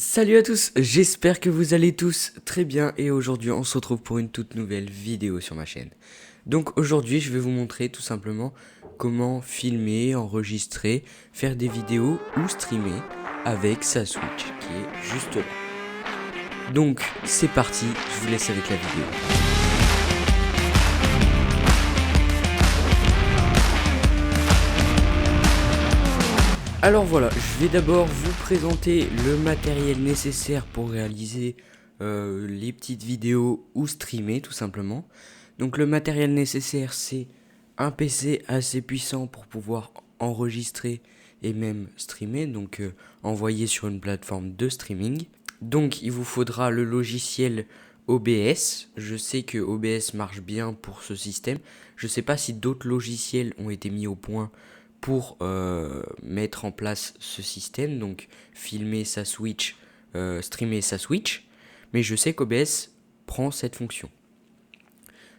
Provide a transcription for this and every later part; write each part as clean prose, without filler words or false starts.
Salut à tous, j'espère que vous allez tous très bien et aujourd'hui on se retrouve pour une toute nouvelle vidéo sur ma chaîne. Donc aujourd'hui je vais vous montrer tout simplement comment filmer, enregistrer, faire des vidéos ou streamer avec sa Switch qui est juste là. Donc c'est parti, je vous laisse avec la vidéo. Alors voilà, je vais d'abord vous présenter le matériel nécessaire pour réaliser les petites vidéos ou streamer tout simplement. Donc le matériel nécessaire c'est un PC assez puissant pour pouvoir enregistrer et même streamer, donc envoyer sur une plateforme de streaming. Donc il vous faudra le logiciel OBS. Je sais que OBS marche bien pour ce système. Je ne sais pas si d'autres logiciels ont été mis au point pour mettre en place ce système, donc filmer sa Switch, streamer sa Switch, mais je sais qu'OBS prend cette fonction.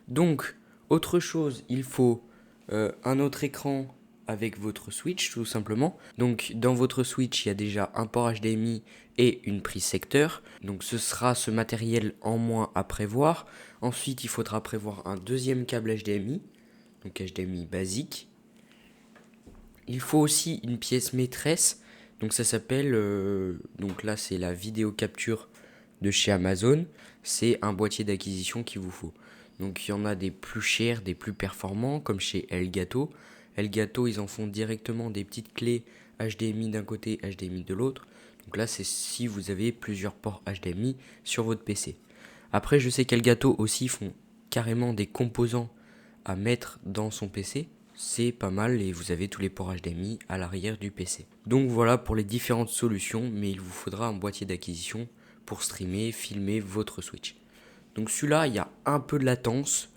Donc, autre chose, il faut un autre écran avec votre Switch, tout simplement. Donc, dans votre Switch, il y a déjà un port HDMI et une prise secteur. Donc, ce sera ce matériel en moins à prévoir. Ensuite, il faudra prévoir un deuxième câble HDMI, donc HDMI basique. Il faut aussi une pièce maîtresse, donc ça s'appelle, donc là c'est la vidéo capture de chez Amazon, c'est un boîtier d'acquisition qu'il vous faut. Donc il y en a des plus chers, des plus performants, comme chez Elgato. Elgato, ils en font directement des petites clés HDMI d'un côté, HDMI de l'autre. Donc là c'est si vous avez plusieurs ports HDMI sur votre PC. Après je sais qu'Elgato aussi font carrément des composants à mettre dans son PC. C'est pas mal et vous avez tous les ports HDMI à l'arrière du PC. Donc voilà pour les différentes solutions, mais il vous faudra un boîtier d'acquisition pour streamer, filmer votre Switch. Donc celui-là, il y a un peu de latence,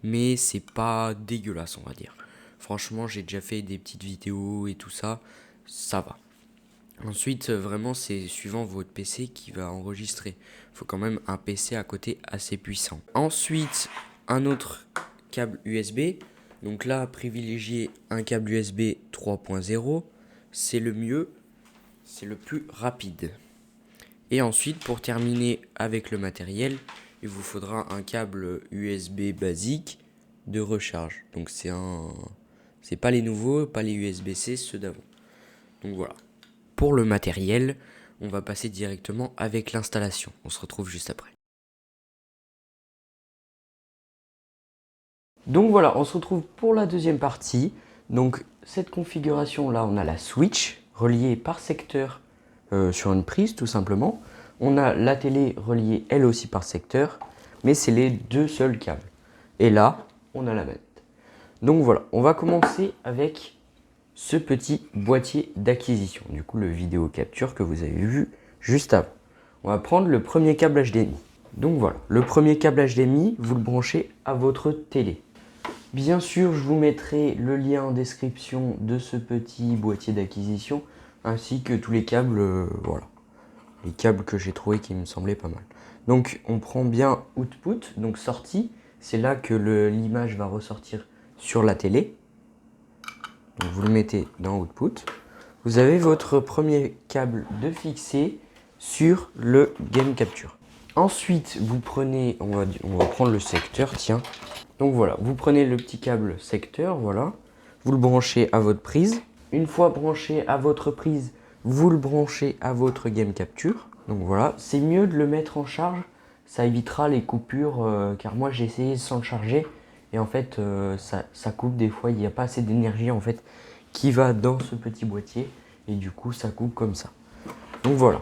mais c'est pas dégueulasse on va dire. Franchement, j'ai déjà fait des petites vidéos et tout ça, ça va. Ensuite, vraiment, c'est suivant votre PC qui va enregistrer. Il faut quand même un PC à côté assez puissant. Ensuite, un autre câble USB. Donc là, privilégiez un câble USB 3.0. C'est le mieux, c'est le plus rapide. Et ensuite, pour terminer avec le matériel, il vous faudra un câble USB basique de recharge. Donc c'est pas les nouveaux, pas les USB-C, ceux d'avant. Donc voilà. Pour le matériel, on va passer directement avec l'installation. On se retrouve juste après. Donc voilà, on se retrouve pour la deuxième partie. Donc cette configuration là, on a la Switch reliée par secteur sur une prise tout simplement. On a la télé reliée elle aussi par secteur, mais c'est les deux seuls câbles. Et là, on a la manette. Donc voilà, on va commencer avec ce petit boîtier d'acquisition, du coup le vidéo capture que vous avez vu juste avant. On va prendre le premier câble HDMI. Donc voilà, le premier câble HDMI, vous le branchez à votre télé. Bien sûr, je vous mettrai le lien en description de ce petit boîtier d'acquisition, ainsi que tous les câbles, voilà. Les câbles que j'ai trouvés qui me semblaient pas mal. Donc on prend bien output, donc sortie, c'est là que l'image va ressortir sur la télé. Donc vous le mettez dans output. Vous avez votre premier câble de fixé sur le game capture. Ensuite, vous prenez, on va prendre le secteur, tiens. Donc voilà, vous prenez le petit câble secteur, voilà. Vous le branchez à votre prise. Une fois branché à votre prise, vous le branchez à votre game capture. Donc voilà, c'est mieux de le mettre en charge. Ça évitera les coupures, car moi j'ai essayé sans le charger. Et en fait, ça coupe des fois, il n'y a pas assez d'énergie en fait qui va dans ce petit boîtier. Et du coup, ça coupe comme ça. Donc voilà,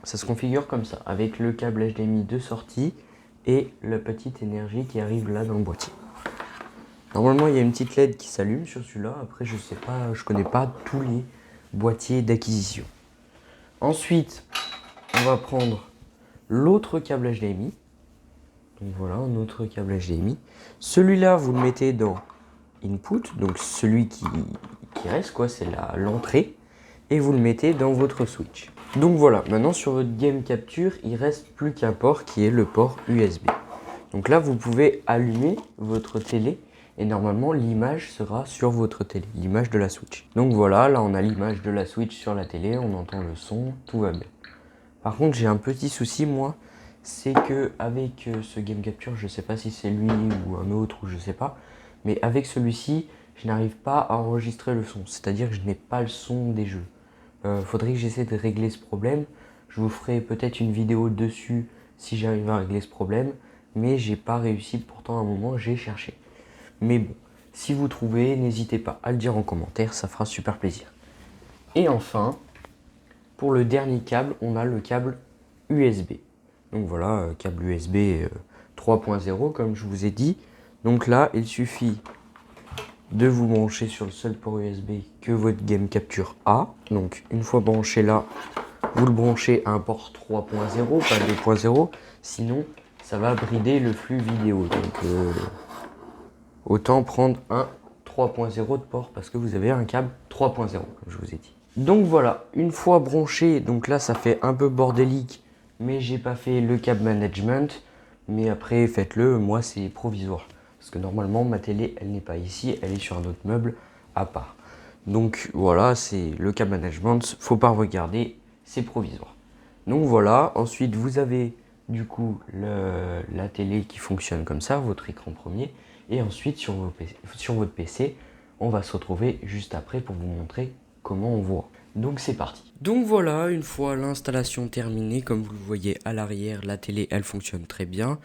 ça se configure comme ça, avec le câble HDMI de sortie et la petite énergie qui arrive là dans le boîtier. Normalement, il y a une petite LED qui s'allume sur celui-là. Après, je sais pas, je connais pas tous les boîtiers d'acquisition. Ensuite, on va prendre l'autre câble HDMI. Donc voilà, un autre câble HDMI. Celui-là, vous le mettez dans Input, donc celui qui reste, quoi, c'est l'entrée. Et vous le mettez dans votre Switch. Donc voilà, maintenant sur votre game capture, il reste plus qu'un port qui est le port USB. Donc là, vous pouvez allumer votre télé et normalement l'image sera sur votre télé, l'image de la Switch. Donc voilà, là on a l'image de la Switch sur la télé, on entend le son, tout va bien. Par contre, j'ai un petit souci, moi, c'est que avec ce Game Capture, je sais pas si c'est lui ou un autre, ou je sais pas, mais avec celui-ci, je n'arrive pas à enregistrer le son, c'est-à-dire que je n'ai pas le son des jeux. Faudrait que j'essaie de régler ce problème. Je vous ferai peut-être une vidéo dessus si j'arrive à régler ce problème, mais j'ai pas réussi, pourtant à un moment j'ai cherché. Mais bon, si vous trouvez, n'hésitez pas à le dire en commentaire, ça fera super plaisir. Et enfin, pour le dernier câble, on a le câble USB. Donc voilà, câble USB 3.0 comme je vous ai dit. Donc là, il suffit de vous brancher sur le seul port USB que votre Game Capture a. Donc une fois branché là, vous le branchez à un port 3.0, pas 2.0, sinon ça va brider le flux vidéo. Donc autant prendre un 3.0 de port parce que vous avez un câble 3.0 comme je vous ai dit. Donc voilà, une fois branché, donc là ça fait un peu bordélique, mais j'ai pas fait le câble management, mais après faites-le, moi c'est provisoire. Parce que normalement ma télé elle n'est pas ici, elle est sur un autre meuble à part. Donc voilà, c'est le câble management, faut pas regarder, c'est provisoire. Donc voilà, ensuite vous avez du coup la télé qui fonctionne comme ça, votre écran premier, et ensuite sur votre PC, on va se retrouver juste après pour vous montrer comment on voit. Donc c'est parti. Donc voilà, une fois l'installation terminée, comme vous le voyez à l'arrière, la télé elle fonctionne très bien.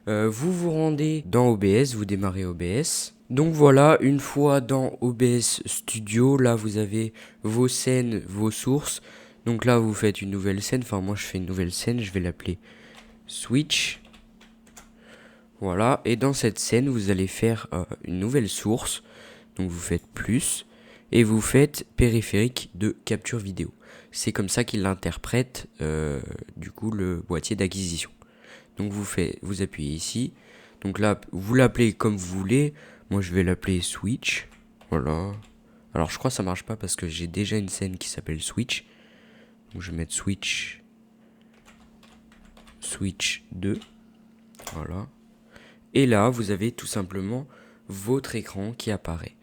Vous vous rendez dans OBS, vous démarrez OBS. Donc voilà, une fois dans OBS Studio, là vous avez vos scènes, vos sources. Donc là vous faites une nouvelle scène, enfin moi je fais une nouvelle scène, je vais l'appeler Switch. Voilà, et dans cette scène vous allez faire une nouvelle source. Donc vous faites plus et vous faites périphérique de capture vidéo. C'est comme ça qu'il interprète du coup le boîtier d'acquisition. Donc vous appuyez ici. Donc là, vous l'appelez comme vous voulez. Moi, je vais l'appeler Switch. Voilà. Alors, je crois que ça marche pas parce que j'ai déjà une scène qui s'appelle Switch. Donc, je vais mettre Switch 2. Voilà. Et là, vous avez tout simplement votre écran qui apparaît.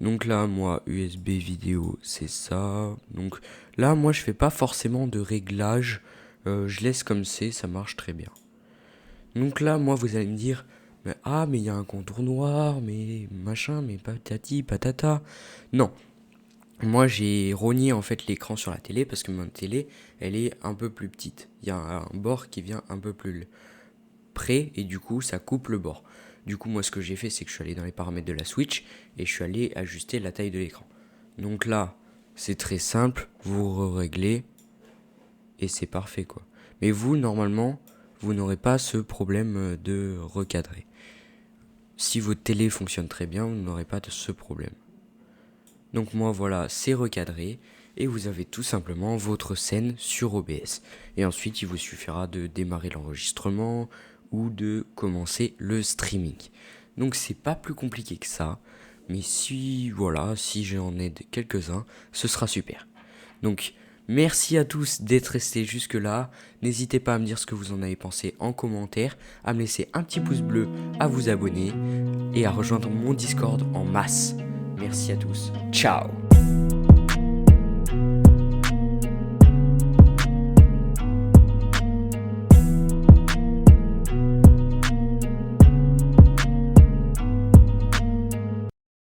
Donc là, moi, USB vidéo, c'est ça. Donc là, moi, je fais pas forcément de réglage. Je laisse comme c'est, ça marche très bien. Donc là, moi, vous allez me dire, mais il y a un contour noir, mais machin, mais patati, patata. Non. Moi, j'ai rogné en fait l'écran sur la télé parce que ma télé, elle est un peu plus petite. Il y a un bord qui vient un peu plus près et du coup, ça coupe le bord. Du coup, moi, ce que j'ai fait, c'est que je suis allé dans les paramètres de la Switch et je suis allé ajuster la taille de l'écran. Donc là, c'est très simple, vous réglez et c'est parfait, quoi. Mais vous, normalement, vous n'aurez pas ce problème de recadrer. Si votre télé fonctionne très bien, vous n'aurez pas de ce problème. Donc moi voilà, c'est recadré et vous avez tout simplement votre scène sur OBS. Et ensuite, il vous suffira de démarrer l'enregistrement ou de commencer le streaming. Donc c'est pas plus compliqué que ça, mais si j'en aide quelques-uns, ce sera super. Donc merci à tous d'être restés jusque là. N'hésitez pas à me dire ce que vous en avez pensé en commentaire, à me laisser un petit pouce bleu, à vous abonner et à rejoindre mon Discord en masse. Merci à tous. Ciao.